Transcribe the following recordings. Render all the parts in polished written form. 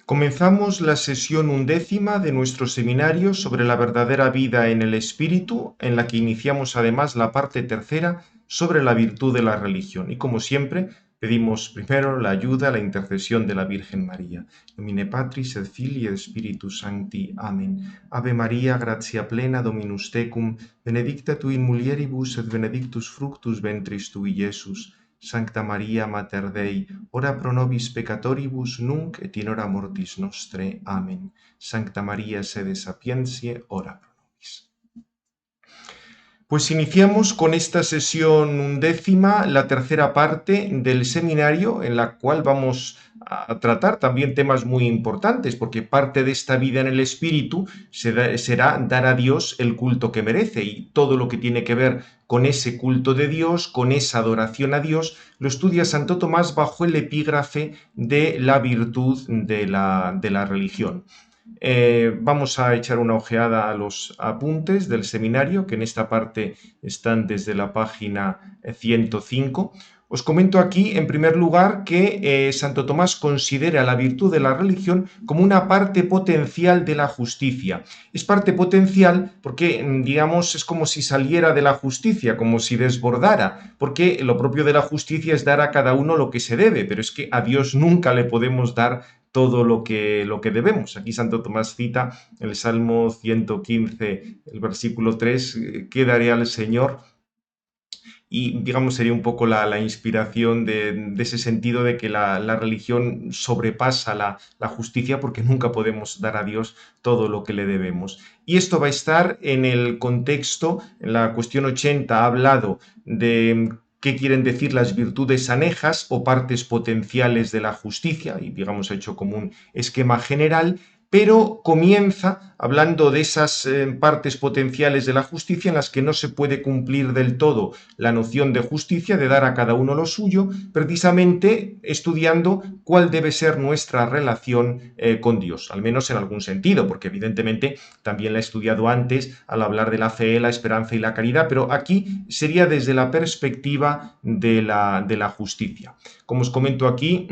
Comenzamos la sesión 11ª de nuestro seminario sobre la verdadera vida en el espíritu, en la que iniciamos además la parte tercera sobre la virtud de la religión. Y como siempre, pedimos primero la ayuda, la intercesión de la Virgen María. Nomine Patris et Filii et Spiritus Sancti. Amén. Ave María, gratia plena, Dominus tecum, benedicta tu in mulieribus et benedictus fructus ventris tui, Iesus. Sancta Maria Mater Dei, ora pro nobis peccatoribus, nunc et in hora mortis nostre. Amén. Sancta Maria sede sapientiae, ora pro nobis. Pues iniciamos con esta sesión 11ª, la tercera parte del seminario, en la cual vamos a tratar también temas muy importantes, porque parte de esta vida en el espíritu será dar a Dios el culto que merece, y todo lo que tiene que ver con ese culto de Dios, con esa adoración a Dios, lo estudia Santo Tomás bajo el epígrafe de la virtud de la religión. Vamos a echar una ojeada a los apuntes del seminario, que en esta parte están desde la página 105. Os comento aquí, en primer lugar, que Santo Tomás considera la virtud de la religión como una parte potencial de la justicia. Es parte potencial porque, digamos, es como si saliera de la justicia, como si desbordara, porque lo propio de la justicia es dar a cada uno lo que se debe, pero es que a Dios nunca le podemos dar todo lo que debemos. Aquí Santo Tomás cita el Salmo 115, el versículo 3, ¿qué daré al Señor? Y digamos sería un poco la inspiración de ese sentido de que la religión sobrepasa la justicia porque nunca podemos dar a Dios todo lo que le debemos. Y esto va a estar en el contexto, en la cuestión 80 ha hablado de qué quieren decir las virtudes anejas o partes potenciales de la justicia, y digamos ha hecho como un esquema general, pero comienza hablando de esas partes potenciales de la justicia en las que no se puede cumplir del todo la noción de justicia, de dar a cada uno lo suyo, precisamente estudiando cuál debe ser nuestra relación con Dios, al menos en algún sentido, porque evidentemente también la he estudiado antes al hablar de la fe, la esperanza y la caridad, pero aquí sería desde la perspectiva de la justicia. Como os comento aquí,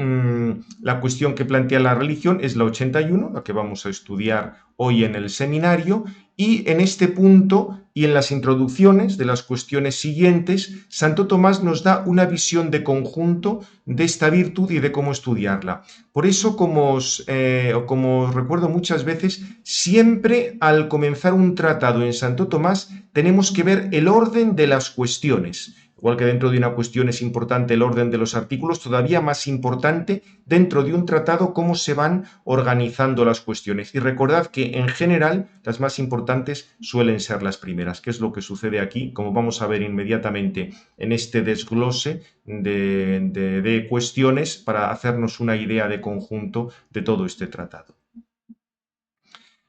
la cuestión que plantea la religión es la 81, la que vamos a estudiar hoy en el seminario, y en este punto y en las introducciones de las cuestiones siguientes, Santo Tomás nos da una visión de conjunto de esta virtud y de cómo estudiarla. Por eso, como os recuerdo muchas veces, siempre al comenzar un tratado en Santo Tomás tenemos que ver el orden de las cuestiones. Igual que dentro de una cuestión es importante el orden de los artículos, todavía más importante dentro de un tratado cómo se van organizando las cuestiones. Y recordad que en general las más importantes suelen ser las primeras, que es lo que sucede aquí, como vamos a ver inmediatamente en este desglose de cuestiones para hacernos una idea de conjunto de todo este tratado.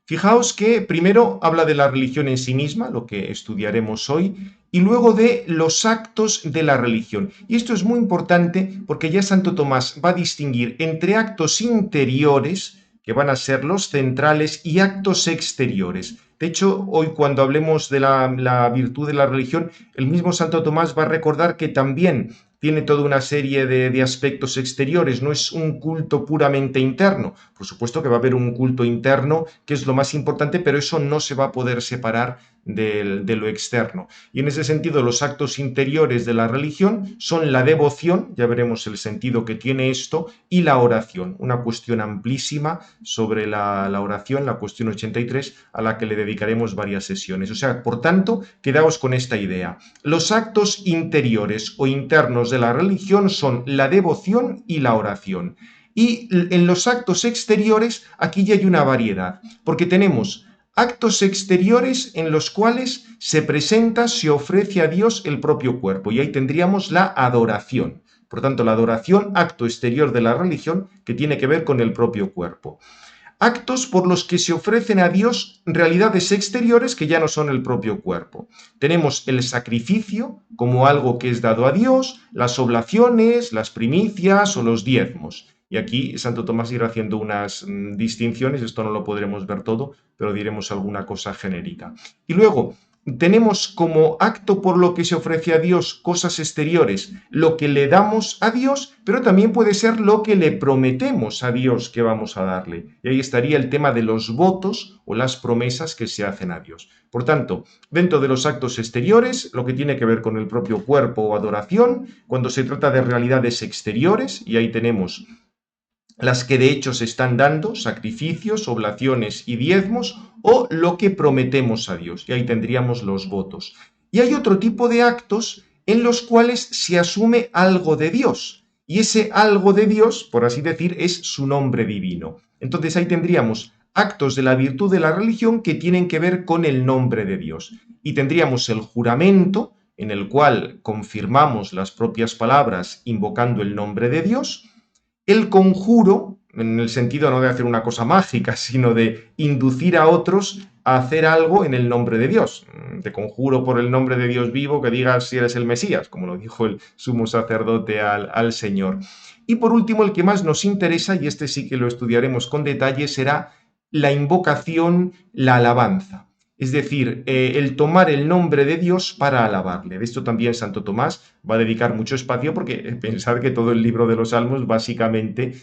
Fijaos que primero habla de la religión en sí misma, lo que estudiaremos hoy, y luego de los actos de la religión. Y esto es muy importante porque ya Santo Tomás va a distinguir entre actos interiores, que van a ser los centrales, y actos exteriores. De hecho, hoy cuando hablemos de la virtud de la religión, el mismo Santo Tomás va a recordar que también tiene toda una serie de aspectos exteriores, no es un culto puramente interno. Por supuesto que va a haber un culto interno, que es lo más importante, pero eso no se va a poder separar de lo externo. Y en ese sentido, los actos interiores de la religión son la devoción, ya veremos el sentido que tiene esto, y la oración, una cuestión amplísima sobre la oración, la cuestión 83, a la que le dedicaremos varias sesiones. O sea, por tanto, quedaos con esta idea. Los actos interiores o internos de la religión son la devoción y la oración. Y en los actos exteriores aquí ya hay una variedad, porque tenemos actos exteriores en los cuales se presenta, se ofrece a Dios el propio cuerpo, y ahí tendríamos la adoración. Por tanto, la adoración, acto exterior de la religión, que tiene que ver con el propio cuerpo. Actos por los que se ofrecen a Dios realidades exteriores que ya no son el propio cuerpo. Tenemos el sacrificio como algo que es dado a Dios, las oblaciones, las primicias o los diezmos. Y aquí Santo Tomás irá haciendo unas distinciones, esto no lo podremos ver todo, pero diremos alguna cosa genérica. Y luego, tenemos como acto por lo que se ofrece a Dios cosas exteriores, lo que le damos a Dios, pero también puede ser lo que le prometemos a Dios que vamos a darle. Y ahí estaría el tema de los votos o las promesas que se hacen a Dios. Por tanto, dentro de los actos exteriores, lo que tiene que ver con el propio cuerpo o adoración, cuando se trata de realidades exteriores, y ahí tenemos las que de hecho se están dando, sacrificios, oblaciones y diezmos, o lo que prometemos a Dios, y ahí tendríamos los votos. Y hay otro tipo de actos en los cuales se asume algo de Dios, y ese algo de Dios, por así decir, es su nombre divino. Entonces ahí tendríamos actos de la virtud de la religión que tienen que ver con el nombre de Dios. Y tendríamos el juramento, en el cual confirmamos las propias palabras invocando el nombre de Dios, el conjuro, en el sentido no de hacer una cosa mágica, sino de inducir a otros a hacer algo en el nombre de Dios. Te conjuro por el nombre de Dios vivo que digas si eres el Mesías, como lo dijo el sumo sacerdote al Señor. Y por último, el que más nos interesa, y este sí que lo estudiaremos con detalle, será la invocación, la alabanza. Es decir, el tomar el nombre de Dios para alabarle. De esto también Santo Tomás va a dedicar mucho espacio porque pensar que todo el libro de los Salmos básicamente,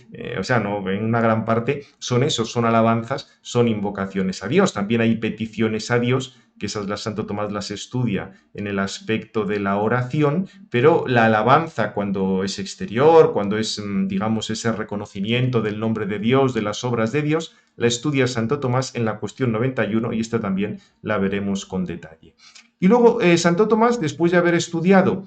no, en una gran parte son esos, son alabanzas, son invocaciones a Dios. También hay peticiones a Dios, que esas las Santo Tomás las estudia en el aspecto de la oración, pero la alabanza cuando es exterior, cuando es, digamos, ese reconocimiento del nombre de Dios, de las obras de Dios, la estudia Santo Tomás en la cuestión 91 y esta también la veremos con detalle. Y luego Santo Tomás, después de haber estudiado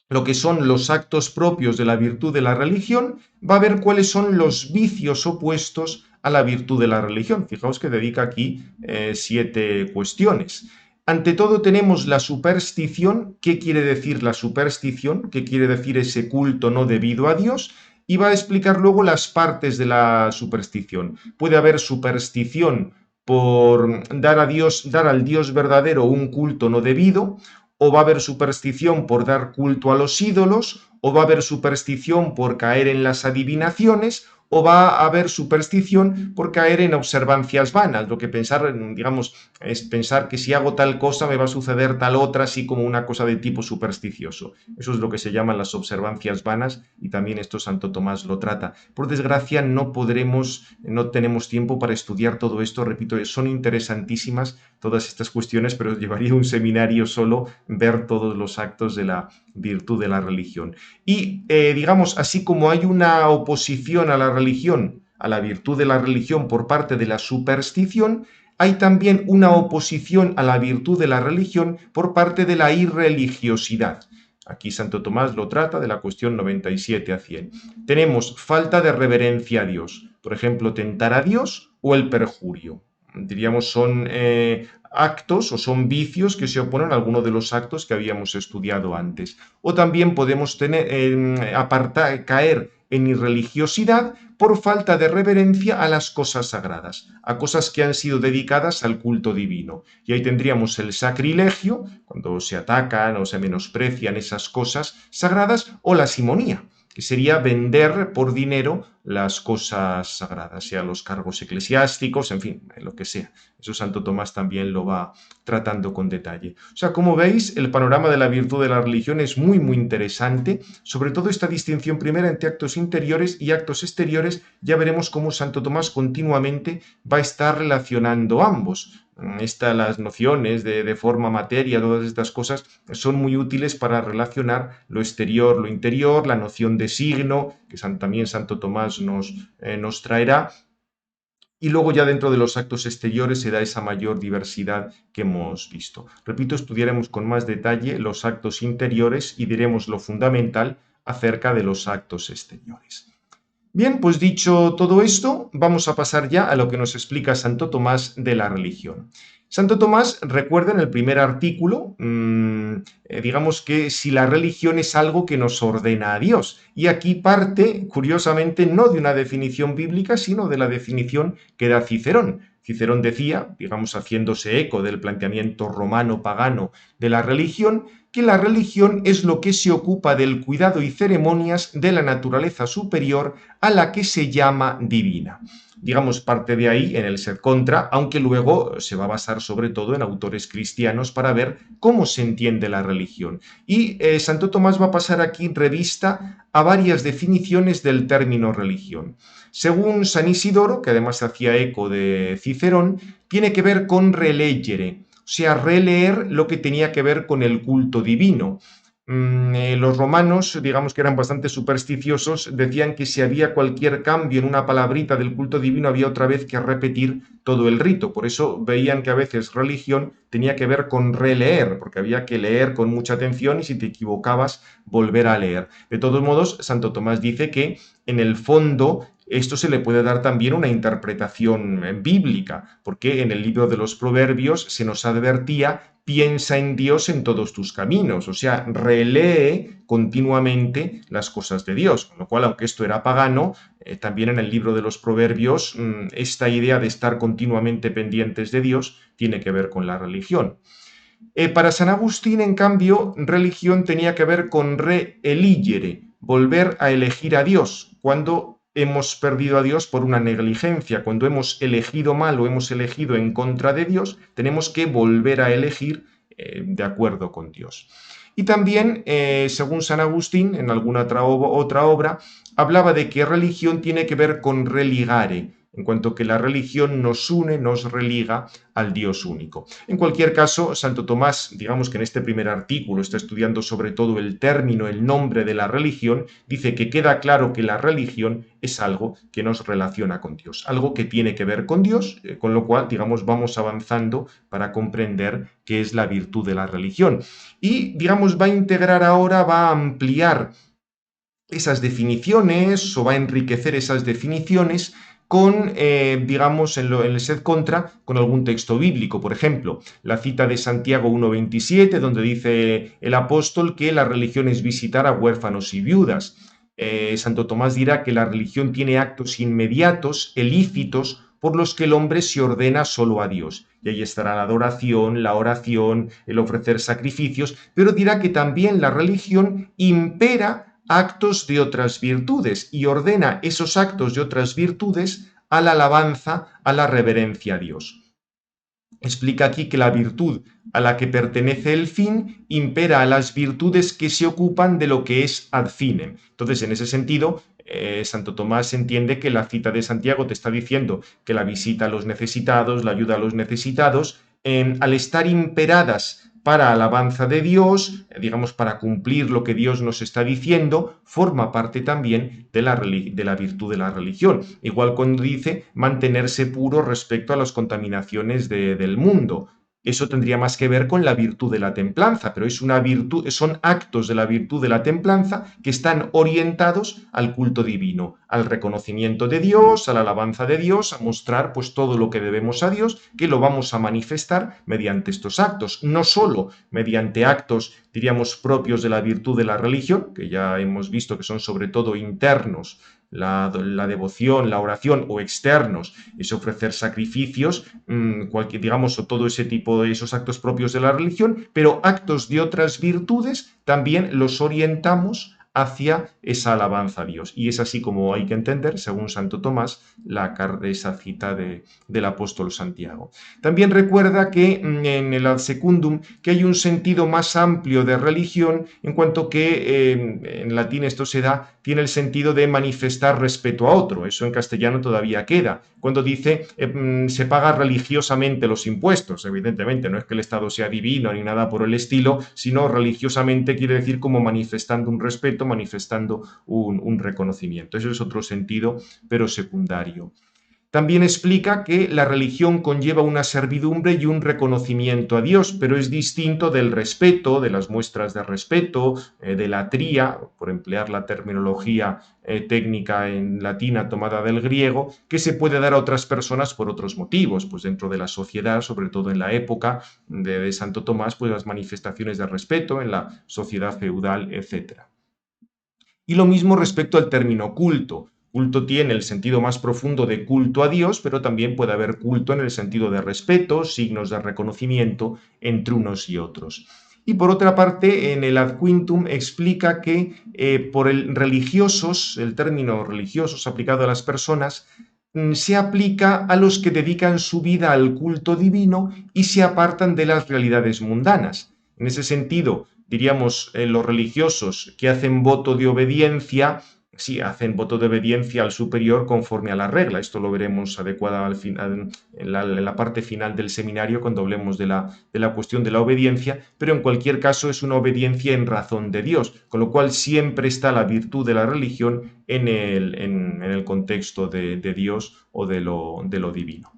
lo que son los actos propios de la virtud de la religión, va a ver cuáles son los vicios opuestos a la virtud de la religión. Fijaos que dedica aquí 7 cuestiones. Ante todo tenemos la superstición. ¿Qué quiere decir la superstición? ¿Qué quiere decir ese culto no debido a Dios? Y va a explicar luego las partes de la superstición. Puede haber superstición por dar al Dios verdadero un culto no debido, o va a haber superstición por dar culto a los ídolos, o va a haber superstición por caer en las adivinaciones, o va a haber superstición por caer en observancias vanas. Lo que pensar, digamos, es pensar que si hago tal cosa me va a suceder tal otra, así como una cosa de tipo supersticioso. Eso es lo que se llaman las observancias vanas y también esto Santo Tomás lo trata. Por desgracia no tenemos tiempo para estudiar todo esto. Repito, son interesantísimas todas estas cuestiones, pero llevaría un seminario solo ver todos los actos de la virtud de la religión. Y digamos, así como hay una oposición a la religión, a la virtud de la religión por parte de la superstición, hay también una oposición a la virtud de la religión por parte de la irreligiosidad. Aquí Santo Tomás lo trata de la cuestión 97 a 100. Tenemos falta de reverencia a Dios, por ejemplo, tentar a Dios o el perjurio. Diríamos son actos o son vicios que se oponen a alguno de los actos que habíamos estudiado antes. O también podemos caer en irreligiosidad por falta de reverencia a las cosas sagradas, a cosas que han sido dedicadas al culto divino. Y ahí tendríamos el sacrilegio, cuando se atacan o se menosprecian esas cosas sagradas, o la simonía, que sería vender por dinero las cosas sagradas, sea los cargos eclesiásticos, en fin, lo que sea. Eso Santo Tomás también lo va tratando con detalle. O sea, como veis, el panorama de la virtud de la religión es muy, muy interesante, sobre todo esta distinción primera entre actos interiores y actos exteriores. Ya veremos cómo Santo Tomás continuamente va a estar relacionando ambos. Las nociones de forma, materia, todas estas cosas son muy útiles para relacionar lo exterior, lo interior, la noción de signo, que también Santo Tomás nos traerá, y luego ya dentro de los actos exteriores se da esa mayor diversidad que hemos visto. Repito, estudiaremos con más detalle los actos interiores y diremos lo fundamental acerca de los actos exteriores. Bien, pues dicho todo esto, vamos a pasar ya a lo que nos explica Santo Tomás de la religión. Santo Tomás recuerda en el primer artículo, digamos que si la religión es algo que nos ordena a Dios. Y aquí parte, curiosamente, no de una definición bíblica, sino de la definición que da Cicerón. Cicerón decía, digamos haciéndose eco del planteamiento romano pagano de la religión, que la religión es lo que se ocupa del cuidado y ceremonias de la naturaleza superior a la que se llama divina. Digamos, parte de ahí en el sed contra, aunque luego se va a basar sobre todo en autores cristianos para ver cómo se entiende la religión. Y Santo Tomás va a pasar aquí revista a varias definiciones del término religión. Según San Isidoro, que además hacía eco de Cicerón, tiene que ver con relegere, o sea, releer lo que tenía que ver con el culto divino. Los romanos, digamos que eran bastante supersticiosos, decían que si había cualquier cambio en una palabrita del culto divino había otra vez que repetir todo el rito. Por eso veían que a veces religión tenía que ver con releer, porque había que leer con mucha atención y si te equivocabas volver a leer. De todos modos, Santo Tomás dice que en el fondo esto se le puede dar también una interpretación bíblica, porque en el libro de los Proverbios se nos advertía: piensa en Dios en todos tus caminos, o sea, relee continuamente las cosas de Dios, con lo cual, aunque esto era pagano, también en el libro de los Proverbios esta idea de estar continuamente pendientes de Dios tiene que ver con la religión. Para San Agustín, en cambio, religión tenía que ver con re-eligere, volver a elegir a Dios, cuando hemos perdido a Dios por una negligencia, cuando hemos elegido mal o hemos elegido en contra de Dios, tenemos que volver a elegir de acuerdo con Dios. Y también, según San Agustín, en alguna otra obra, hablaba de que religión tiene que ver con religare, en cuanto que la religión nos une, nos religa al Dios único. En cualquier caso, Santo Tomás, digamos que en este primer artículo está estudiando sobre todo el término, el nombre de la religión, dice que queda claro que la religión es algo que nos relaciona con Dios, algo que tiene que ver con Dios, con lo cual, digamos, vamos avanzando para comprender qué es la virtud de la religión. Y, digamos, va a integrar ahora, va a ampliar esas definiciones o va a enriquecer esas definiciones con, digamos, en el sed contra, con algún texto bíblico. Por ejemplo, la cita de Santiago 1.27, donde dice el apóstol que la religión es visitar a huérfanos y viudas. Santo Tomás dirá que la religión tiene actos inmediatos, ilícitos, por los que el hombre se ordena solo a Dios. Y ahí estará la adoración, la oración, el ofrecer sacrificios, pero dirá que también la religión impera actos de otras virtudes y ordena esos actos de otras virtudes a la alabanza, a la reverencia a Dios. Explica aquí que la virtud a la que pertenece el fin impera a las virtudes que se ocupan de lo que es ad finem. Entonces, en ese sentido, Santo Tomás entiende que la cita de Santiago te está diciendo que la visita a los necesitados, la ayuda a los necesitados, al estar imperadas para alabanza de Dios, digamos, para cumplir lo que Dios nos está diciendo, forma parte también de la virtud de la religión. Igual cuando dice mantenerse puro respecto a las contaminaciones del mundo. Eso tendría más que ver con la virtud de la templanza, pero es una virtud, son actos de la virtud de la templanza que están orientados al culto divino, al reconocimiento de Dios, a la alabanza de Dios, a mostrar pues todo lo que debemos a Dios, que lo vamos a manifestar mediante estos actos, no solo mediante actos, diríamos, propios de la virtud de la religión, que ya hemos visto que son sobre todo internos, la devoción, la oración, o externos, es ofrecer sacrificios, digamos, o todo ese tipo de esos actos propios de la religión, pero actos de otras virtudes también los orientamos hacia esa alabanza a Dios. Y es así como hay que entender, según Santo Tomás, esa cita del apóstol Santiago. También recuerda que en el Ad Secundum que hay un sentido más amplio de religión, en cuanto que en latín esto se da, tiene el sentido de manifestar respeto a otro. Eso en castellano todavía queda. Cuando dice se paga religiosamente los impuestos, evidentemente no es que el Estado sea divino ni nada por el estilo, sino religiosamente quiere decir como manifestando un respeto, manifestando un reconocimiento. Eso es otro sentido, pero secundario. También explica que la religión conlleva una servidumbre y un reconocimiento a Dios, pero es distinto del respeto, de las muestras de respeto, de la tría, por emplear la terminología técnica en latina tomada del griego, que se puede dar a otras personas por otros motivos, pues dentro de la sociedad, sobre todo en la época de Santo Tomás, pues las manifestaciones de respeto en la sociedad feudal, etc. Y lo mismo respecto al término culto. Culto tiene el sentido más profundo de culto a Dios, pero también puede haber culto en el sentido de respeto, signos de reconocimiento entre unos y otros. Y por otra parte, en el Ad Quintum explica que por el religiosos, el término religiosos aplicado a las personas, se aplica a los que dedican su vida al culto divino y se apartan de las realidades mundanas. En ese sentido, diríamos, los religiosos que hacen voto de obediencia, sí, hacen voto de obediencia al superior conforme a la regla. Esto lo veremos adecuada al final, en la parte final del seminario cuando hablemos de la cuestión de la obediencia, pero en cualquier caso es una obediencia en razón de Dios, con lo cual siempre está la virtud de la religión en el contexto de Dios o de lo divino.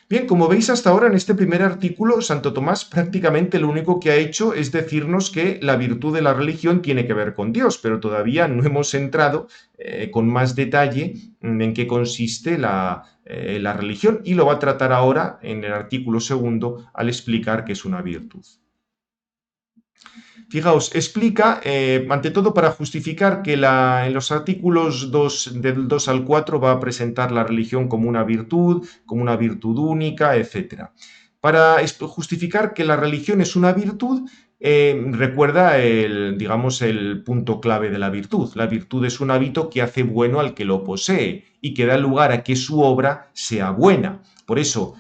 Bien, como veis hasta ahora en este primer artículo, Santo Tomás prácticamente lo único que ha hecho es decirnos que la virtud de la religión tiene que ver con Dios, pero todavía no hemos entrado con más detalle en qué consiste la religión y lo va a tratar ahora en el artículo segundo al explicar qué es una virtud. Fijaos, explica, ante todo para justificar que en los artículos del 2 al 4 va a presentar la religión como una virtud única, etc. Para justificar que la religión es una virtud, recuerda digamos, el punto clave de la virtud. La virtud es un hábito que hace bueno al que lo posee y que da lugar a que su obra sea buena. Por eso,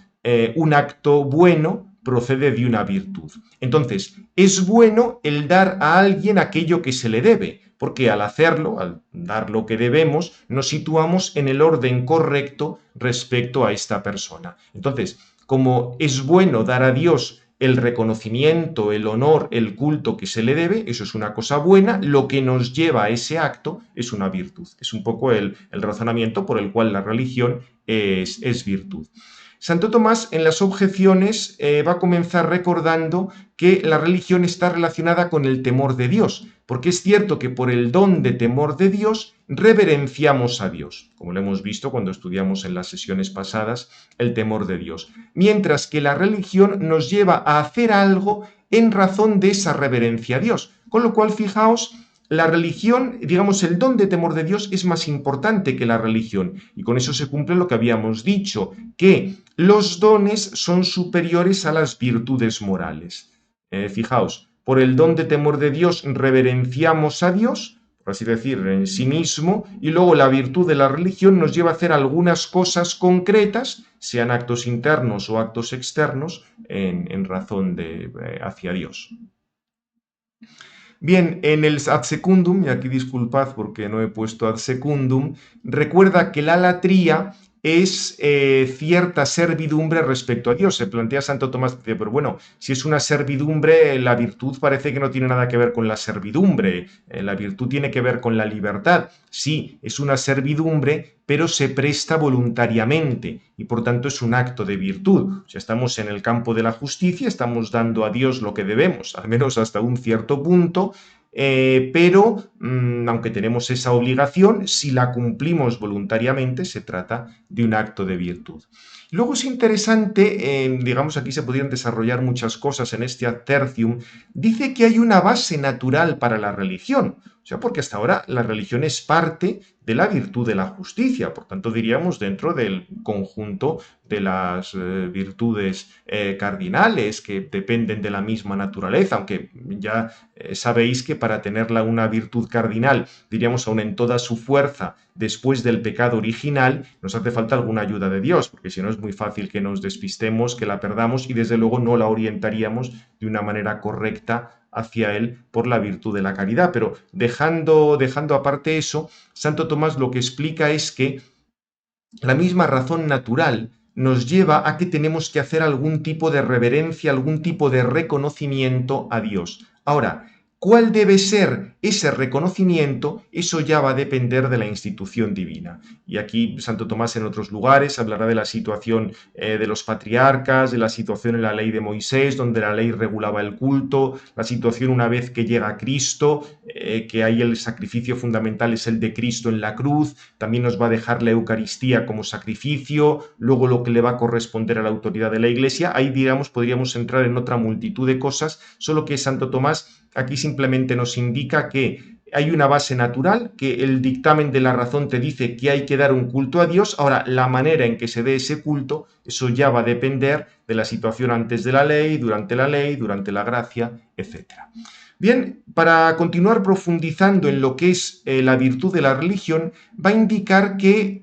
un acto bueno procede de una virtud. Entonces, es bueno el dar a alguien aquello que se le debe, porque al hacerlo, al dar lo que debemos, nos situamos en el orden correcto respecto a esta persona. Entonces, como es bueno dar a Dios el reconocimiento, el honor, el culto que se le debe, eso es una cosa buena, lo que nos lleva a ese acto es una virtud. Es un poco el razonamiento por el cual la religión es virtud. Santo Tomás en las objeciones va a comenzar recordando que la religión está relacionada con el temor de Dios, porque es cierto que por el don de temor de Dios reverenciamos a Dios, como lo hemos visto cuando estudiamos en las sesiones pasadas el temor de Dios, mientras que la religión nos lleva a hacer algo en razón de esa reverencia a Dios, con lo cual fijaos, la religión, digamos, el don de temor de Dios es más importante que la religión. Y con eso se cumple lo que habíamos dicho, que los dones son superiores a las virtudes morales. Fijaos, por el don de temor de Dios reverenciamos a Dios, por así decir, en sí mismo, y luego la virtud de la religión nos lleva a hacer algunas cosas concretas, sean actos internos o actos externos, en razón hacia Dios. Bien, en el ad secundum, y aquí disculpad porque no he puesto ad secundum, recuerda que la latría es cierta servidumbre respecto a Dios. Se plantea Santo Tomás, pero bueno, si es una servidumbre, la virtud parece que no tiene nada que ver con la servidumbre. La virtud tiene que ver con la libertad. Sí, es una servidumbre, pero se presta voluntariamente y por tanto es un acto de virtud. O sea, estamos en el campo de la justicia, estamos dando a Dios lo que debemos, al menos hasta un cierto punto, pero aunque tenemos esa obligación, si la cumplimos voluntariamente, se trata de un acto de virtud. Luego es interesante, digamos, aquí se podrían desarrollar muchas cosas en este ad tertium, dice que hay una base natural para la religión, o sea, porque hasta ahora la religión es parte de la virtud de la justicia, por tanto diríamos dentro del conjunto de las virtudes cardinales que dependen de la misma naturaleza, aunque ya sabéis que para tenerla una virtud cardinal, diríamos aún en toda su fuerza, después del pecado original, nos hace falta alguna ayuda de Dios, porque si no es muy fácil que nos despistemos, que la perdamos y desde luego no la orientaríamos de una manera correcta hacia Él por la virtud de la caridad. Pero dejando aparte eso, Santo Tomás lo que explica es que la misma razón natural nos lleva a que tenemos que hacer algún tipo de reverencia, algún tipo de reconocimiento a Dios. Ahora, ¿cuál debe ser ese reconocimiento? Eso ya va a depender de la institución divina. Y aquí Santo Tomás en otros lugares hablará de la situación de los patriarcas, de la situación en la ley de Moisés, donde la ley regulaba el culto, la situación una vez que llega Cristo, que ahí el sacrificio fundamental es el de Cristo en la cruz, también nos va a dejar la Eucaristía como sacrificio, luego lo que le va a corresponder a la autoridad de la Iglesia. Ahí, digamos, podríamos entrar en otra multitud de cosas, solo que Santo Tomás aquí simplemente nos indica que hay una base natural, que el dictamen de la razón te dice que hay que dar un culto a Dios. Ahora, la manera en que se dé ese culto, eso ya va a depender de la situación antes de la ley, durante la gracia, etc. Bien, para continuar profundizando en lo que es la virtud de la religión, va a indicar que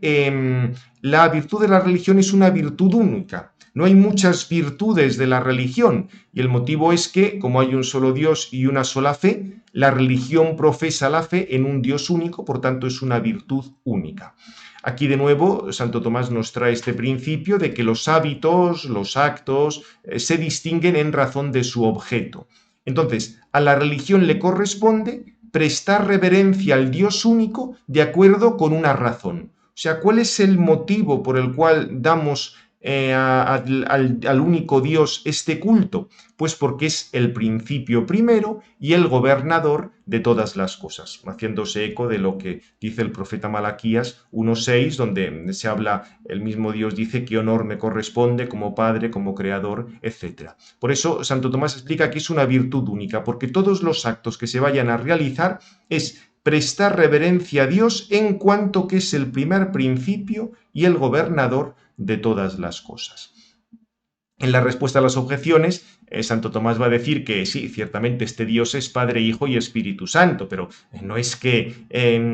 la virtud de la religión es una virtud única. No hay muchas virtudes de la religión, y el motivo es que, como hay un solo Dios y una sola fe, la religión profesa la fe en un Dios único, por tanto es una virtud única. Aquí de nuevo Santo Tomás nos trae este principio de que los hábitos, los actos, se distinguen en razón de su objeto. Entonces, a la religión le corresponde prestar reverencia al Dios único de acuerdo con una razón. O sea, ¿cuál es el motivo por el cual damos al único Dios este culto? Pues porque es el principio primero y el gobernador de todas las cosas, haciéndose eco de lo que dice el profeta Malaquías 1:6, donde se habla, el mismo Dios dice que honor me corresponde como Padre, como Creador, etc. Por eso Santo Tomás explica que es una virtud única, porque todos los actos que se vayan a realizar es prestar reverencia a Dios en cuanto que es el primer principio y el gobernador de todas las cosas. En la respuesta a las objeciones, Santo Tomás va a decir que sí, ciertamente este Dios es Padre, Hijo y Espíritu Santo, pero no es que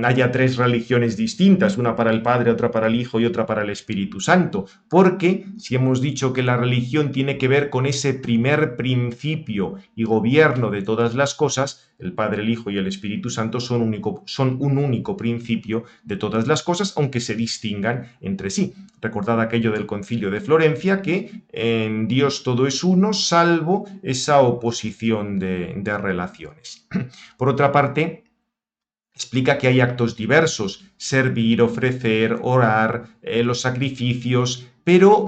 haya tres religiones distintas, una para el Padre, otra para el Hijo y otra para el Espíritu Santo, porque si hemos dicho que la religión tiene que ver con ese primer principio y gobierno de todas las cosas, el Padre, el Hijo y el Espíritu Santo son un único principio de todas las cosas, aunque se distingan entre sí. Recordad aquello del Concilio de Florencia, que en Dios todo es uno, salvo esa oposición de relaciones. Por otra parte, explica que hay actos diversos: servir, ofrecer, orar, los sacrificios, pero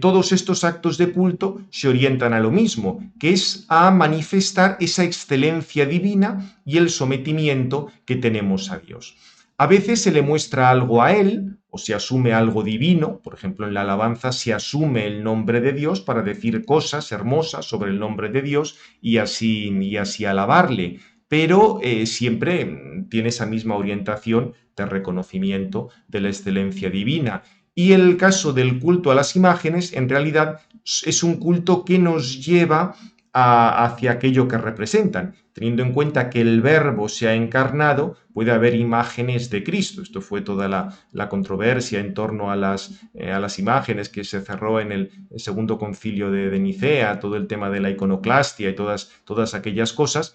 todos estos actos de culto se orientan a lo mismo, que es a manifestar esa excelencia divina y el sometimiento que tenemos a Dios. A veces se le muestra algo a Él, o se asume algo divino. Por ejemplo, en la alabanza se asume el nombre de Dios para decir cosas hermosas sobre el nombre de Dios y así alabarle, pero siempre tiene esa misma orientación de reconocimiento de la excelencia divina. Y el caso del culto a las imágenes, en realidad, es un culto que nos lleva hacia aquello que representan. Teniendo en cuenta que el Verbo se ha encarnado, puede haber imágenes de Cristo. Esto fue toda la controversia en torno a las imágenes que se cerró en el segundo concilio de Nicea, todo el tema de la iconoclastia y todas aquellas cosas.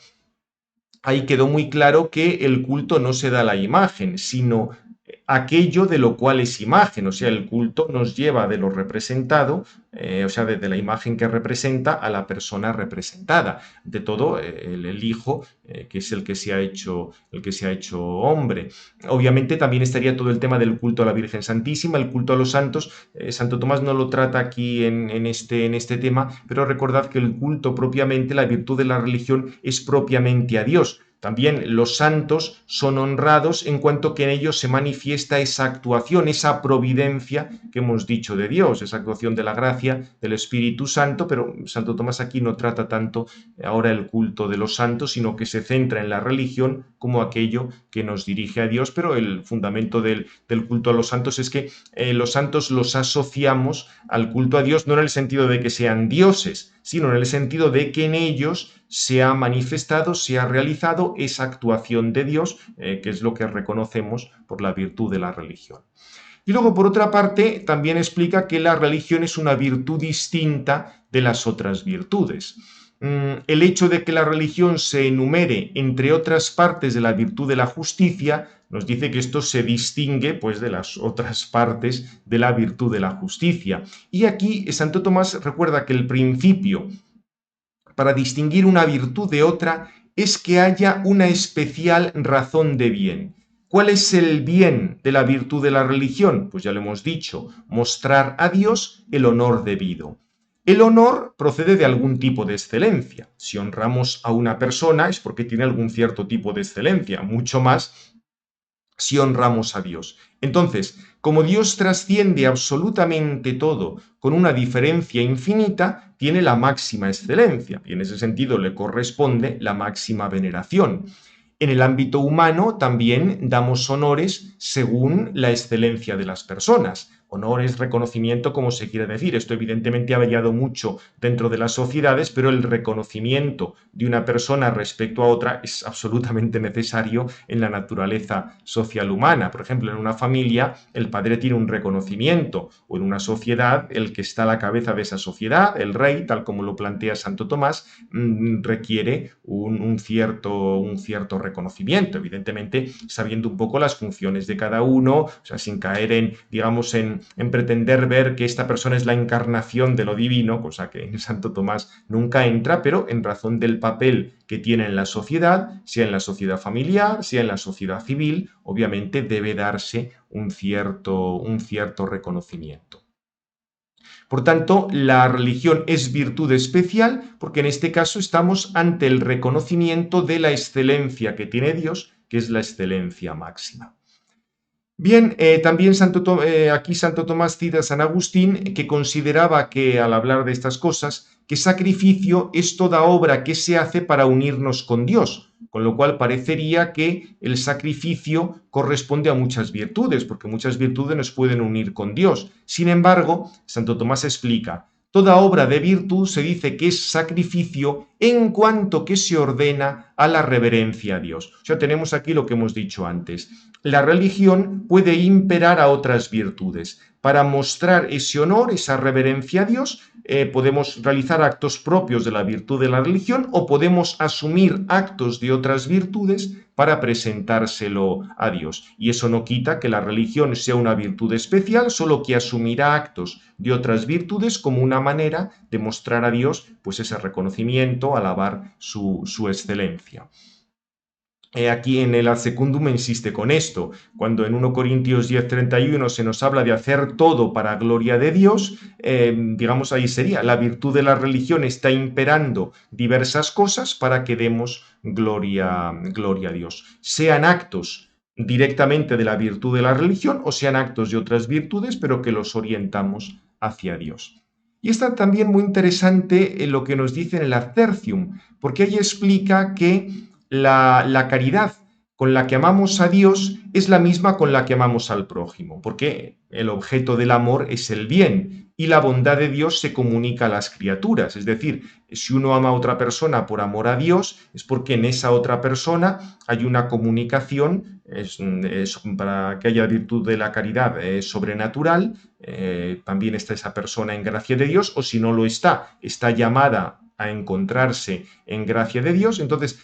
Ahí quedó muy claro que el culto no se da a la imagen, sino aquello de lo cual es imagen. O sea, el culto nos lleva de lo representado, o sea, desde la imagen que representa a la persona representada. De todo, el Hijo, que es el que se ha hecho hombre. Obviamente también estaría todo el tema del culto a la Virgen Santísima, el culto a los santos. Santo Tomás no lo trata aquí en este tema, pero recordad que el culto propiamente, la virtud de la religión, es propiamente a Dios. También los santos son honrados en cuanto que en ellos se manifiesta esa actuación, esa providencia que hemos dicho de Dios, esa actuación de la gracia, del Espíritu Santo, pero Santo Tomás aquí no trata tanto ahora el culto de los santos, sino que se centra en la religión como aquello que nos dirige a Dios. Pero el fundamento del culto a los santos es que los santos los asociamos al culto a Dios, no en el sentido de que sean dioses, sino en el sentido de que en ellos se ha manifestado, se ha realizado esa actuación de Dios, que es lo que reconocemos por la virtud de la religión. Y luego, por otra parte, también explica que la religión es una virtud distinta de las otras virtudes. El hecho de que la religión se enumere entre otras partes de la virtud de la justicia nos dice que esto se distingue pues de las otras partes de la virtud de la justicia. Y aquí Santo Tomás recuerda que el principio para distinguir una virtud de otra es que haya una especial razón de bien. ¿Cuál es el bien de la virtud de la religión? Pues ya lo hemos dicho: mostrar a Dios el honor debido. El honor procede de algún tipo de excelencia. Si honramos a una persona es porque tiene algún cierto tipo de excelencia, mucho más si honramos a Dios. Entonces, como Dios trasciende absolutamente todo con una diferencia infinita, tiene la máxima excelencia y en ese sentido le corresponde la máxima veneración. En el ámbito humano también damos honores según la excelencia de las personas. Honores, reconocimiento, como se quiere decir. Esto evidentemente ha variado mucho dentro de las sociedades, pero el reconocimiento de una persona respecto a otra es absolutamente necesario en la naturaleza social humana. Por ejemplo, en una familia el padre tiene un reconocimiento, o en una sociedad el que está a la cabeza de esa sociedad, el rey, tal como lo plantea Santo Tomás, requiere un cierto reconocimiento, evidentemente sabiendo un poco las funciones de cada uno, o sea, sin caer en, digamos, en pretender ver que esta persona es la encarnación de lo divino, cosa que en Santo Tomás nunca entra, pero en razón del papel que tiene en la sociedad, sea en la sociedad familiar, sea en la sociedad civil, obviamente debe darse un cierto reconocimiento. Por tanto, la religión es virtud especial porque en este caso estamos ante el reconocimiento de la excelencia que tiene Dios, que es la excelencia máxima. Bien, también aquí Santo Tomás cita a San Agustín, que consideraba que al hablar de estas cosas, que sacrificio es toda obra que se hace para unirnos con Dios, con lo cual parecería que el sacrificio corresponde a muchas virtudes, porque muchas virtudes nos pueden unir con Dios. Sin embargo, Santo Tomás explica, toda obra de virtud se dice que es sacrificio en cuanto que se ordena a la reverencia a Dios. O sea, tenemos aquí lo que hemos dicho antes. La religión puede imperar a otras virtudes. Para mostrar ese honor, esa reverencia a Dios, podemos realizar actos propios de la virtud de la religión o podemos asumir actos de otras virtudes para presentárselo a Dios. Y eso no quita que la religión sea una virtud especial, solo que asumirá actos de otras virtudes como una manera de mostrar a Dios pues ese reconocimiento, alabar su excelencia. Aquí en el Ad Secundum insiste con esto, cuando en 1 Corintios 10:31 se nos habla de hacer todo para gloria de Dios, digamos ahí sería, la virtud de la religión está imperando diversas cosas para que demos gloria a Dios, sean actos directamente de la virtud de la religión o sean actos de otras virtudes, pero que los orientamos hacia Dios. Y está también muy interesante lo que nos dice en el Ad Tertium, porque ahí explica que la caridad con la que amamos a Dios es la misma con la que amamos al prójimo, porque el objeto del amor es el bien y la bondad de Dios se comunica a las criaturas. Es decir, si uno ama a otra persona por amor a Dios, es porque en esa otra persona hay una comunicación, para que haya virtud de la caridad sobrenatural, también está esa persona en gracia de Dios, o si no lo está llamada a encontrarse en gracia de Dios. Entonces,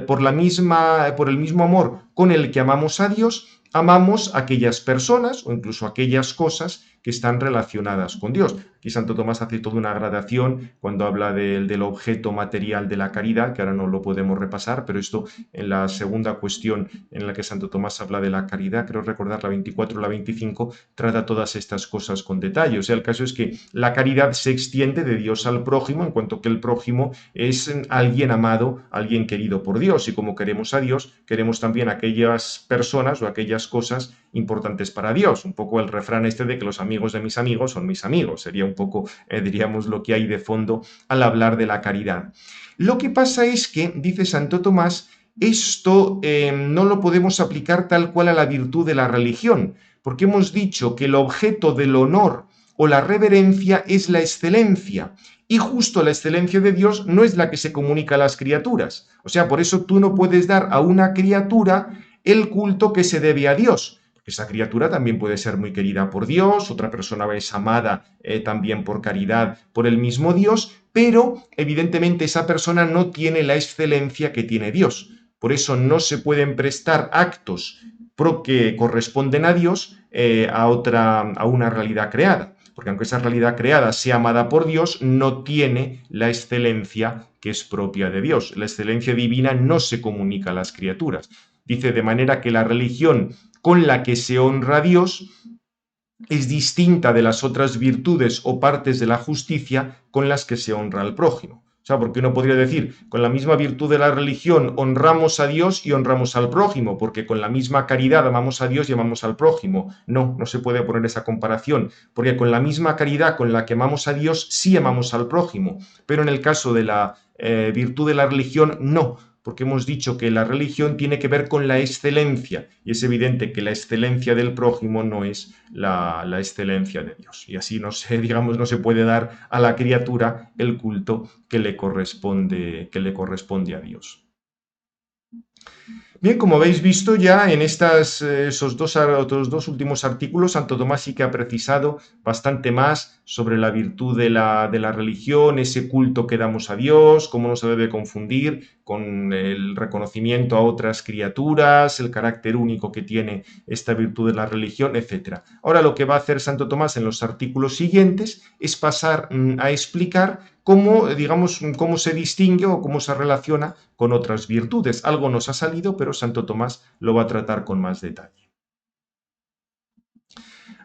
por el mismo amor con el que amamos a Dios, amamos a aquellas personas o incluso aquellas cosas que están relacionadas con Dios. Aquí Santo Tomás hace toda una gradación cuando habla del objeto material de la caridad, que ahora no lo podemos repasar, pero esto en la segunda cuestión en la que Santo Tomás habla de la caridad, creo recordar la 24 o la 25, trata todas estas cosas con detalle. O sea, el caso es que la caridad se extiende de Dios al prójimo, en cuanto que el prójimo es alguien amado, alguien querido por Dios, y como queremos a Dios, queremos también a aquellas personas o aquellas cosas importantes para Dios. Un poco el refrán este de que los amigos de mis amigos son mis amigos. Sería un poco, diríamos, lo que hay de fondo al hablar de la caridad. Lo que pasa es que, dice Santo Tomás, esto no lo podemos aplicar tal cual a la virtud de la religión, porque hemos dicho que el objeto del honor o la reverencia es la excelencia, y justo la excelencia de Dios no es la que se comunica a las criaturas. O sea, por eso tú no puedes dar a una criatura el culto que se debe a Dios. Esa criatura también puede ser muy querida por Dios, otra persona es amada también por caridad por el mismo Dios, pero evidentemente esa persona no tiene la excelencia que tiene Dios. Por eso no se pueden prestar actos que corresponden a Dios a una realidad creada. Porque aunque esa realidad creada sea amada por Dios, no tiene la excelencia que es propia de Dios. La excelencia divina no se comunica a las criaturas. Dice de manera que la religión con la que se honra a Dios es distinta de las otras virtudes o partes de la justicia con las que se honra al prójimo. O sea, porque uno podría decir, con la misma virtud de la religión honramos a Dios y honramos al prójimo, porque con la misma caridad amamos a Dios y amamos al prójimo. No, no se puede poner esa comparación, porque con la misma caridad con la que amamos a Dios sí amamos al prójimo, pero en el caso de la virtud de la religión no, porque hemos dicho que la religión tiene que ver con la excelencia, y es evidente que la excelencia del prójimo no es la excelencia de Dios. Y así no se, digamos, no se puede dar a la criatura el culto que le corresponde a Dios. Bien, como habéis visto ya en esos otros dos últimos artículos, Santo Tomás sí que ha precisado bastante más sobre la virtud de la religión, ese culto que damos a Dios, cómo no se debe confundir con el reconocimiento a otras criaturas, el carácter único que tiene esta virtud de la religión, etc. Ahora lo que va a hacer Santo Tomás en los artículos siguientes es pasar a explicar cómo, digamos, cómo se distingue o cómo se relaciona con otras virtudes. Algo nos ha salido, pero Santo Tomás lo va a tratar con más detalle.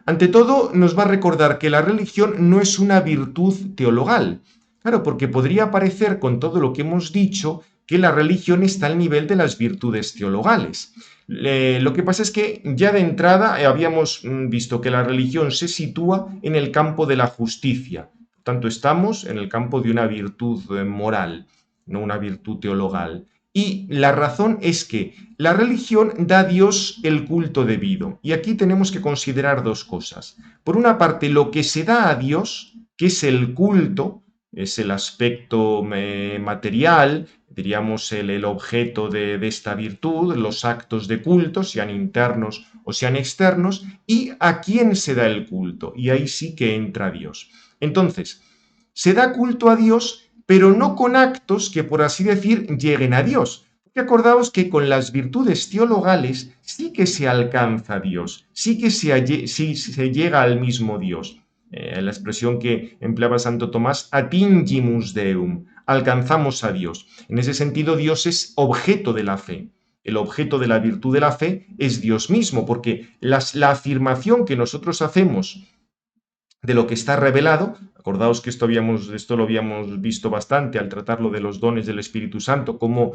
Ante todo, nos va a recordar que la religión no es una virtud teologal. Claro, porque podría parecer, con todo lo que hemos dicho, que la religión está al nivel de las virtudes teologales. Lo que pasa es que ya de entrada habíamos visto que la religión se sitúa en el campo de la justicia. Por tanto, estamos en el campo de una virtud moral, no una virtud teologal. Y la razón es que la religión da a Dios el culto debido. Y aquí tenemos que considerar dos cosas. Por una parte, lo que se da a Dios, que es el culto, es el aspecto material, diríamos el objeto de esta virtud, los actos de culto, sean internos o sean externos, y a quién se da el culto. Y ahí sí que entra Dios. Entonces, se da culto a Dios, pero no con actos que, por así decir, lleguen a Dios. Porque acordaos que con las virtudes teologales sí que se alcanza a Dios, sí que se llega al mismo Dios. La expresión que empleaba Santo Tomás, atingimus Deum, alcanzamos a Dios. En ese sentido, Dios es objeto de la fe. El objeto de la virtud de la fe es Dios mismo, porque la afirmación que nosotros hacemos de lo que está revelado. Acordaos que esto lo habíamos visto bastante al tratarlo de los dones del Espíritu Santo, cómo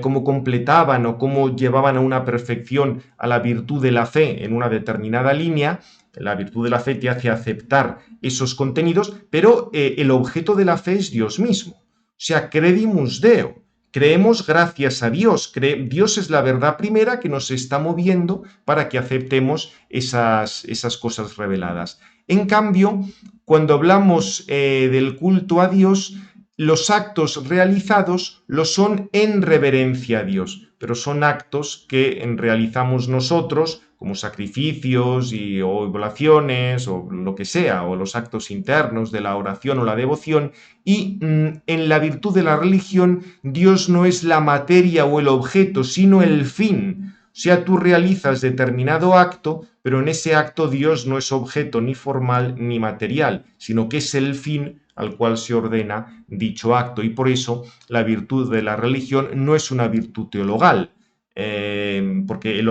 cómo completaban o cómo llevaban a una perfección a la virtud de la fe en una determinada línea. La virtud de la fe te hace aceptar esos contenidos, pero el objeto de la fe es Dios mismo. O sea, credimus Deo. Creemos gracias a Dios. Dios es la verdad primera que nos está moviendo para que aceptemos esas cosas reveladas. En cambio, cuando hablamos del culto a Dios, los actos realizados lo son en reverencia a Dios, pero son actos que realizamos nosotros como sacrificios o oblaciones o lo que sea, o los actos internos de la oración o la devoción, y en la virtud de la religión Dios no es la materia o el objeto, sino el fin. O sea, tú realizas determinado acto, pero en ese acto Dios no es objeto ni formal ni material, sino que es el fin al cual se ordena dicho acto. Y por eso la virtud de la religión no es una virtud teologal, porque el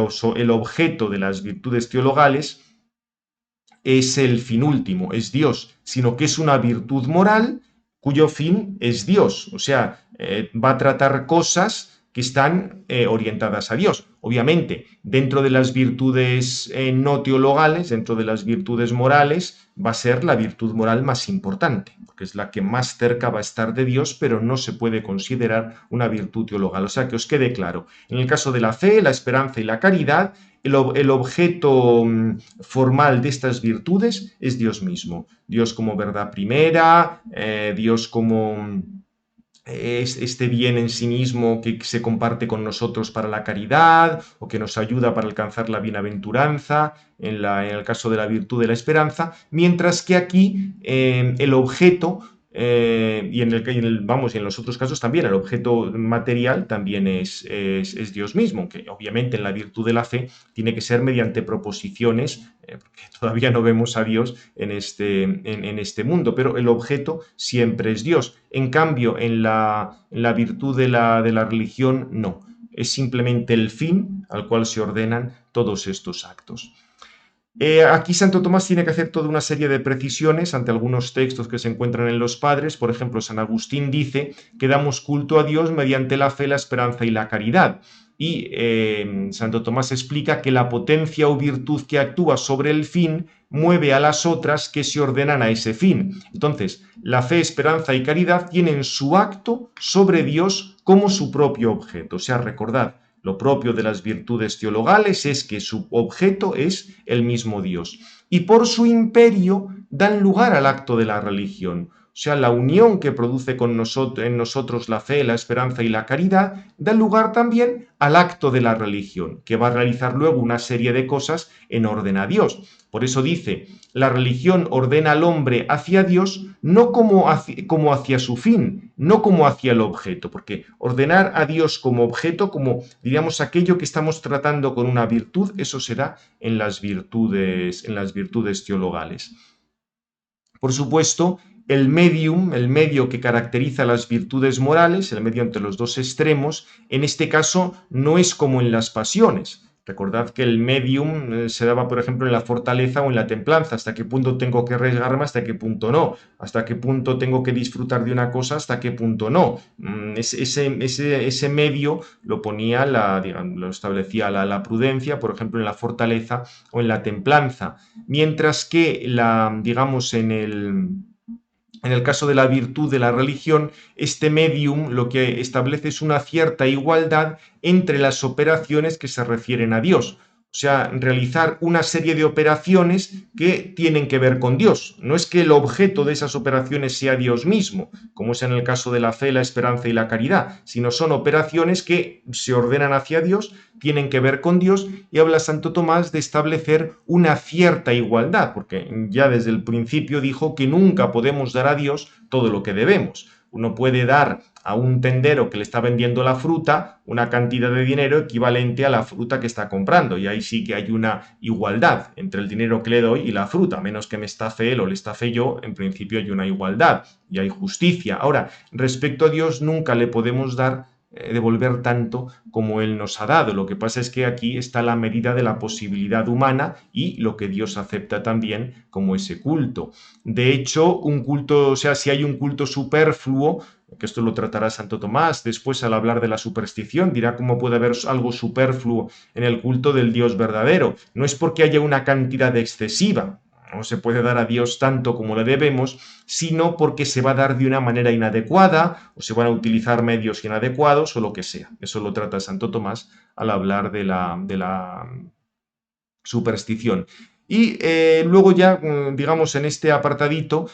objeto de las virtudes teologales es el fin último, es Dios, sino que es una virtud moral cuyo fin es Dios. O sea, va a tratar cosas que están orientadas a Dios. Obviamente, dentro de las virtudes no teologales, dentro de las virtudes morales, va a ser la virtud moral más importante, porque es la que más cerca va a estar de Dios, pero no se puede considerar una virtud teologal. O sea, que os quede claro. En el caso de la fe, la esperanza y la caridad, el objeto formal de estas virtudes es Dios mismo. Dios como verdad primera, Dios como este bien en sí mismo que se comparte con nosotros para la caridad o que nos ayuda para alcanzar la bienaventuranza en el caso de la virtud de la esperanza, mientras que aquí el objeto y en los otros casos también el objeto material también es Dios mismo, que obviamente en la virtud de la fe tiene que ser mediante proposiciones, porque todavía no vemos a Dios en este mundo, pero el objeto siempre es Dios. En cambio, en la virtud de la religión, no. Es simplemente el fin al cual se ordenan todos estos actos. Aquí Santo Tomás tiene que hacer toda una serie de precisiones ante algunos textos que se encuentran en los Padres. Por ejemplo, San Agustín dice que damos culto a Dios mediante la fe, la esperanza y la caridad. Y Santo Tomás explica que la potencia o virtud que actúa sobre el fin mueve a las otras que se ordenan a ese fin. Entonces, la fe, esperanza y caridad tienen su acto sobre Dios como su propio objeto. O sea, recordad, lo propio de las virtudes teologales es que su objeto es el mismo Dios. Y por su imperio dan lugar al acto de la religión. O sea, la unión que produce en nosotros la fe, la esperanza y la caridad da lugar también al acto de la religión, que va a realizar luego una serie de cosas en orden a Dios. Por eso dice, la religión ordena al hombre hacia Dios no como hacia su fin, no como hacia el objeto, porque ordenar a Dios como objeto, como diríamos aquello que estamos tratando con una virtud, eso se da en las virtudes teologales. Por supuesto, el medio que caracteriza las virtudes morales, el medio entre los dos extremos, en este caso no es como en las pasiones. Recordad que el medium se daba, por ejemplo, en la fortaleza o en la templanza. ¿Hasta qué punto tengo que arriesgarme? ¿Hasta qué punto no? ¿Hasta qué punto tengo que disfrutar de una cosa? ¿Hasta qué punto no? Ese medio lo ponía, lo establecía la prudencia, por ejemplo, en la fortaleza o en la templanza. Mientras que, digamos, en el caso de la virtud de la religión, este medium lo que establece es una cierta igualdad entre las operaciones que se refieren a Dios. O sea, realizar una serie de operaciones que tienen que ver con Dios. No es que el objeto de esas operaciones sea Dios mismo, como es en el caso de la fe, la esperanza y la caridad, sino son operaciones que se ordenan hacia Dios, tienen que ver con Dios, y habla Santo Tomás de establecer una cierta igualdad, porque ya desde el principio dijo que nunca podemos dar a Dios todo lo que debemos. Uno puede dar a un tendero que le está vendiendo la fruta una cantidad de dinero equivalente a la fruta que está comprando, y ahí sí que hay una igualdad entre el dinero que le doy y la fruta, a menos que me estafe él o le estafe yo, en principio hay una igualdad y hay justicia. Ahora, respecto a Dios, nunca le podemos devolver tanto como Él nos ha dado. Lo que pasa es que aquí está la medida de la posibilidad humana y lo que Dios acepta también como ese culto. De hecho, un culto, o sea, si hay un culto superfluo, que esto lo tratará Santo Tomás después al hablar de la superstición, dirá cómo puede haber algo superfluo en el culto del Dios verdadero. No es porque haya una cantidad excesiva, no se puede dar a Dios tanto como le debemos, sino porque se va a dar de una manera inadecuada o se van a utilizar medios inadecuados o lo que sea. Eso lo trata Santo Tomás al hablar de la superstición. Y luego ya, digamos, en este apartadito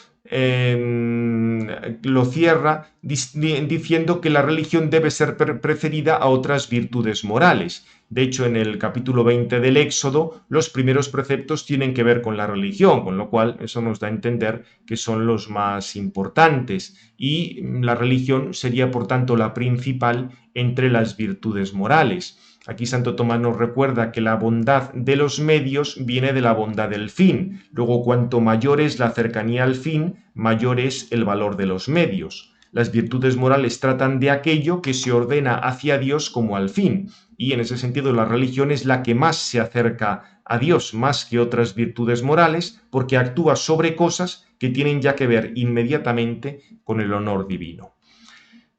lo cierra diciendo que la religión debe ser preferida a otras virtudes morales. De hecho, en el capítulo 20 del Éxodo, los primeros preceptos tienen que ver con la religión, con lo cual eso nos da a entender que son los más importantes. Y la religión sería, por tanto, la principal entre las virtudes morales. Aquí Santo Tomás nos recuerda que la bondad de los medios viene de la bondad del fin. Luego, cuanto mayor es la cercanía al fin, mayor es el valor de los medios. Las virtudes morales tratan de aquello que se ordena hacia Dios como al fin, y en ese sentido la religión es la que más se acerca a Dios, más que otras virtudes morales, porque actúa sobre cosas que tienen ya que ver inmediatamente con el honor divino.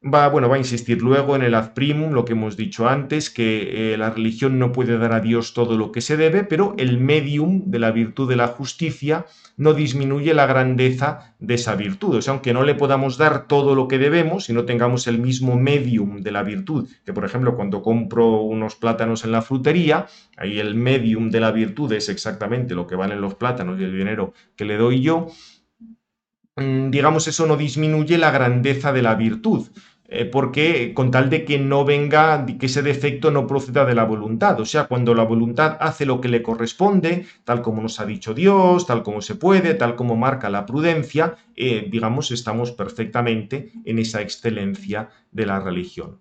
Va a insistir luego en el ad primum, lo que hemos dicho antes, que la religión no puede dar a Dios todo lo que se debe, pero el medium de la virtud de la justicia no disminuye la grandeza de esa virtud. O sea, aunque no le podamos dar todo lo que debemos, si no tengamos el mismo medium de la virtud, que por ejemplo cuando compro unos plátanos en la frutería, ahí el medium de la virtud es exactamente lo que valen los plátanos y el dinero que le doy yo, digamos, eso no disminuye la grandeza de la virtud, porque con tal de que no venga, que ese defecto no proceda de la voluntad. O sea, cuando la voluntad hace lo que le corresponde, tal como nos ha dicho Dios, tal como se puede, tal como marca la prudencia, digamos, estamos perfectamente en esa excelencia de la religión.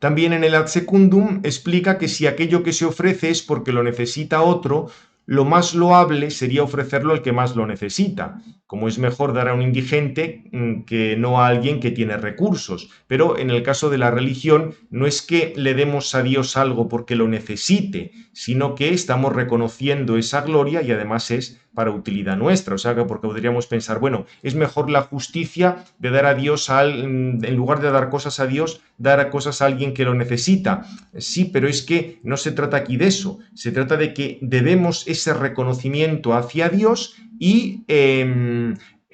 También en el Ad Secundum explica que si aquello que se ofrece es porque lo necesita otro, lo más loable sería ofrecerlo al que más lo necesita, como es mejor dar a un indigente que no a alguien que tiene recursos. Pero en el caso de la religión no es que le demos a Dios algo porque lo necesite, sino que estamos reconociendo esa gloria y además es para utilidad nuestra. O sea, que porque podríamos pensar, bueno, es mejor la justicia de dar a Dios, en lugar de dar cosas a Dios, dar cosas a alguien que lo necesita. Sí, pero es que no se trata aquí de eso, se trata de que debemos ese reconocimiento hacia Dios y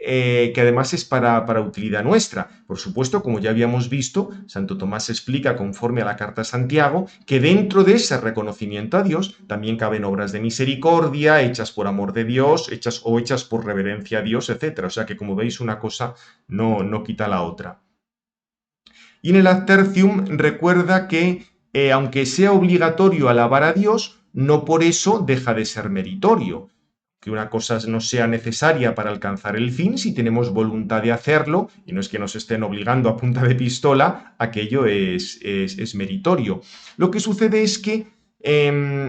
que además es para utilidad nuestra. Por supuesto, como ya habíamos visto, Santo Tomás explica, conforme a la carta a Santiago, que dentro de ese reconocimiento a Dios también caben obras de misericordia, hechas por amor de Dios, hechas por reverencia a Dios, etc. O sea que, como veis, una cosa no quita la otra. Y en el Ad Tertium recuerda que, aunque sea obligatorio alabar a Dios, no por eso deja de ser meritorio. Que una cosa no sea necesaria para alcanzar el fin, si tenemos voluntad de hacerlo, y no es que nos estén obligando a punta de pistola, aquello es meritorio. Lo que sucede es que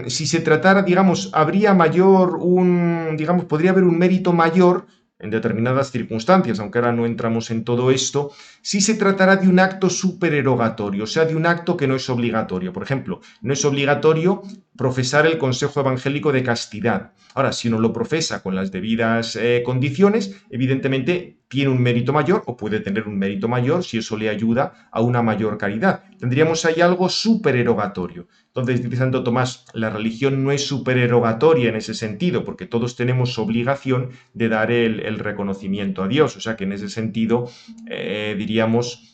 si se tratara, digamos, podría haber un mérito mayor en determinadas circunstancias, aunque ahora no entramos en todo esto, si se tratara de un acto supererogatorio, o sea, de un acto que no es obligatorio. Por ejemplo, no es obligatorio profesar el consejo evangélico de castidad. Ahora, si uno lo profesa con las debidas condiciones, evidentemente tiene un mérito mayor o puede tener un mérito mayor si eso le ayuda a una mayor caridad. Tendríamos ahí algo supererogatorio. Entonces, dice Santo Tomás, la religión no es supererogatoria en ese sentido, porque todos tenemos obligación de dar el reconocimiento a Dios. O sea que en ese sentido, diríamos,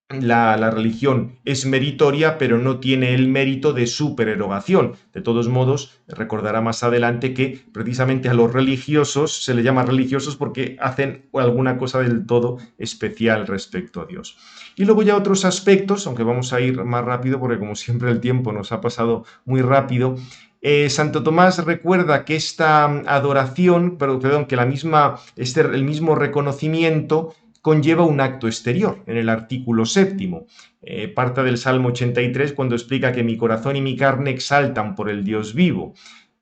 la religión es meritoria, pero no tiene el mérito de supererogación. De todos modos, recordará más adelante que precisamente a los religiosos se les llama religiosos porque hacen alguna cosa del todo especial respecto a Dios. Y luego ya otros aspectos, aunque vamos a ir más rápido porque como siempre el tiempo nos ha pasado muy rápido. Santo Tomás recuerda que esta adoración, que el mismo reconocimiento conlleva un acto exterior, en el artículo 7. Parte del Salmo 83 cuando explica que mi corazón y mi carne exaltan por el Dios vivo.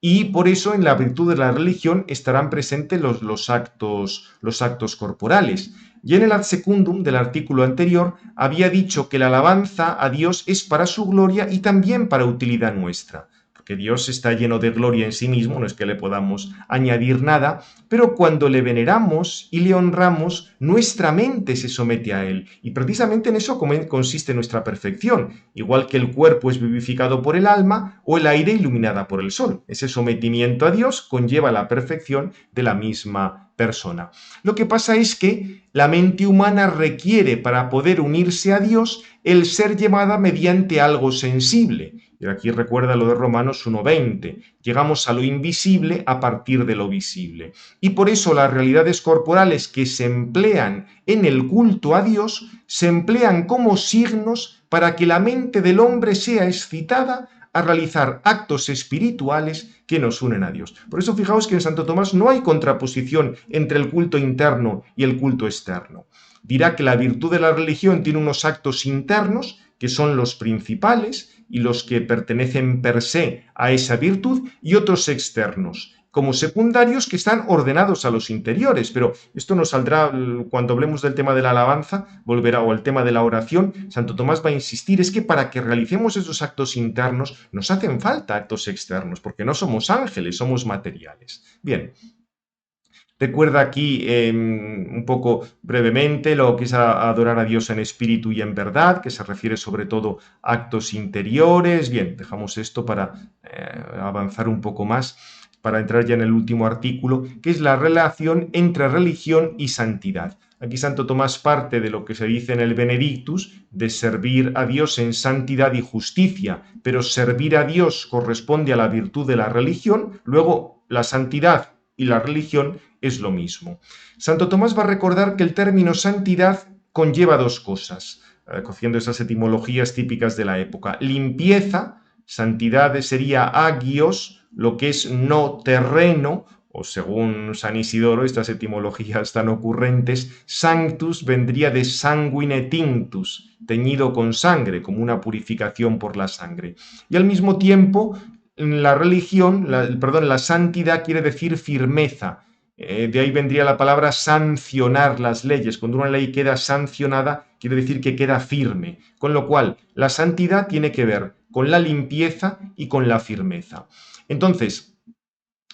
Y por eso en la virtud de la religión estarán presentes los actos corporales. Y en el ad secundum del artículo anterior había dicho que la alabanza a Dios es para su gloria y también para utilidad nuestra. Que Dios está lleno de gloria en sí mismo, no es que le podamos añadir nada, pero cuando le veneramos y le honramos, nuestra mente se somete a Él, y precisamente en eso consiste nuestra perfección, igual que el cuerpo es vivificado por el alma o el aire iluminada por el sol. Ese sometimiento a Dios conlleva la perfección de la misma persona. Lo que pasa es que la mente humana requiere, para poder unirse a Dios, el ser llevada mediante algo sensible. Y aquí recuerda lo de Romanos 1:20. Llegamos a lo invisible a partir de lo visible. Y por eso las realidades corporales que se emplean en el culto a Dios se emplean como signos para que la mente del hombre sea excitada a realizar actos espirituales que nos unen a Dios. Por eso fijaos que en Santo Tomás no hay contraposición entre el culto interno y el culto externo. Dirá que la virtud de la religión tiene unos actos internos que son los principales y los que pertenecen per se a esa virtud, y otros externos, como secundarios que están ordenados a los interiores. Pero esto nos saldrá cuando hablemos del tema de la alabanza, volverá, o el tema de la oración. Santo Tomás va a insistir, es que para que realicemos esos actos internos nos hacen falta actos externos, porque no somos ángeles, somos materiales. Bien. Recuerda aquí un poco brevemente lo que es adorar a Dios en espíritu y en verdad, que se refiere sobre todo a actos interiores. Bien, dejamos esto para avanzar un poco más, para entrar ya en el último artículo, que es la relación entre religión y santidad. Aquí Santo Tomás parte de lo que se dice en el Benedictus, de servir a Dios en santidad y justicia, pero servir a Dios corresponde a la virtud de la religión, luego la santidad y la religión es lo mismo. Santo Tomás va a recordar que el término santidad conlleva dos cosas, cogiendo esas etimologías típicas de la época. Limpieza, santidad sería agios, lo que es no terreno, o según San Isidoro, estas etimologías tan ocurrentes, sanctus vendría de sanguine tinctus, teñido con sangre, como una purificación por la sangre. Y al mismo tiempo, la religión, la santidad quiere decir firmeza. De ahí vendría la palabra sancionar las leyes. Cuando una ley queda sancionada, quiere decir que queda firme. Con lo cual, la santidad tiene que ver con la limpieza y con la firmeza. Entonces,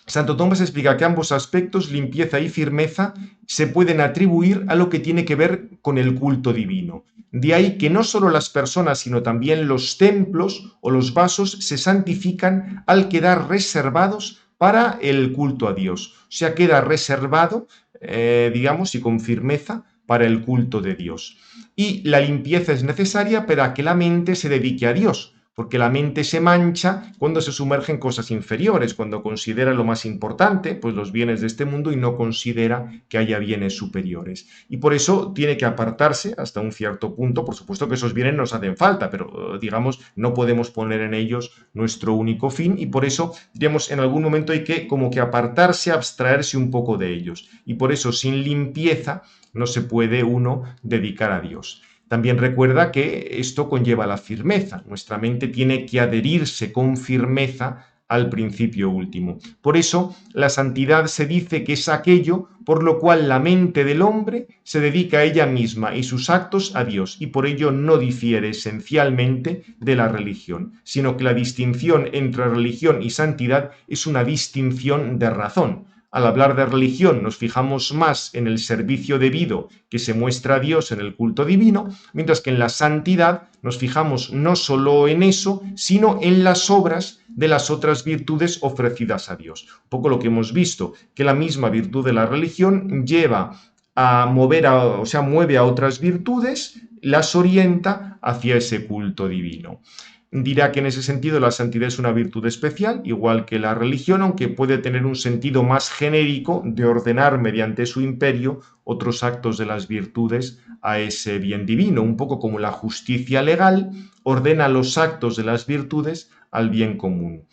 Santo Tomás explica que ambos aspectos, limpieza y firmeza, se pueden atribuir a lo que tiene que ver con el culto divino. De ahí que no solo las personas, sino también los templos o los vasos se santifican al quedar reservados para el culto a Dios. O sea, queda reservado digamos, y con firmeza para el culto de Dios. Y la limpieza es necesaria para que la mente se dedique a Dios, porque la mente se mancha cuando se sumerge en cosas inferiores, cuando considera lo más importante, pues los bienes de este mundo, y no considera que haya bienes superiores. Y por eso tiene que apartarse hasta un cierto punto. Por supuesto que esos bienes nos hacen falta, pero digamos, no podemos poner en ellos nuestro único fin, y por eso, diríamos, en algún momento hay que como que apartarse, abstraerse un poco de ellos. Y por eso, sin limpieza, no se puede uno dedicar a Dios. También recuerda que esto conlleva la firmeza. Nuestra mente tiene que adherirse con firmeza al principio último. Por eso, la santidad se dice que es aquello por lo cual la mente del hombre se dedica a ella misma y sus actos a Dios, y por ello no difiere esencialmente de la religión, sino que la distinción entre religión y santidad es una distinción de razón. Al hablar de religión nos fijamos más en el servicio debido que se muestra a Dios en el culto divino, mientras que en la santidad nos fijamos no solo en eso, sino en las obras de las otras virtudes ofrecidas a Dios. Un poco lo que hemos visto, que la misma virtud de la religión lleva a mover, o sea, mueve a otras virtudes, las orienta hacia ese culto divino. Dirá que en ese sentido la santidad es una virtud especial, igual que la religión, aunque puede tener un sentido más genérico de ordenar mediante su imperio otros actos de las virtudes a ese bien divino, un poco como la justicia legal ordena los actos de las virtudes al bien común.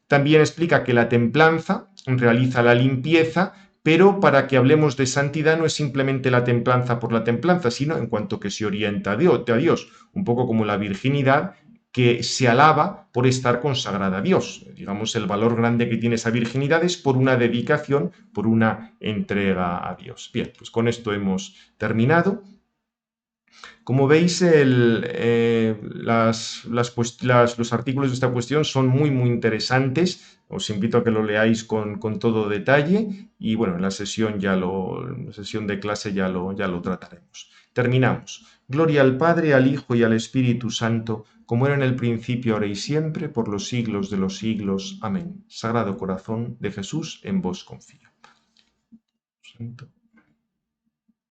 También explica que la templanza realiza la limpieza, pero para que hablemos de santidad no es simplemente la templanza por la templanza, sino en cuanto que se orienta a Dios, un poco como la virginidad, que se alaba por estar consagrada a Dios. Digamos, el valor grande que tiene esa virginidad es por una dedicación, por una entrega a Dios. Bien, pues con esto hemos terminado. Como veis, los artículos de esta cuestión son muy, muy interesantes. Os invito a que lo leáis con todo detalle, y bueno, en la sesión, en la sesión de clase ya lo trataremos. Terminamos. Gloria al Padre, al Hijo y al Espíritu Santo, como era en el principio, ahora y siempre, por los siglos de los siglos. Amén. Sagrado corazón de Jesús, en vos confío. Santo.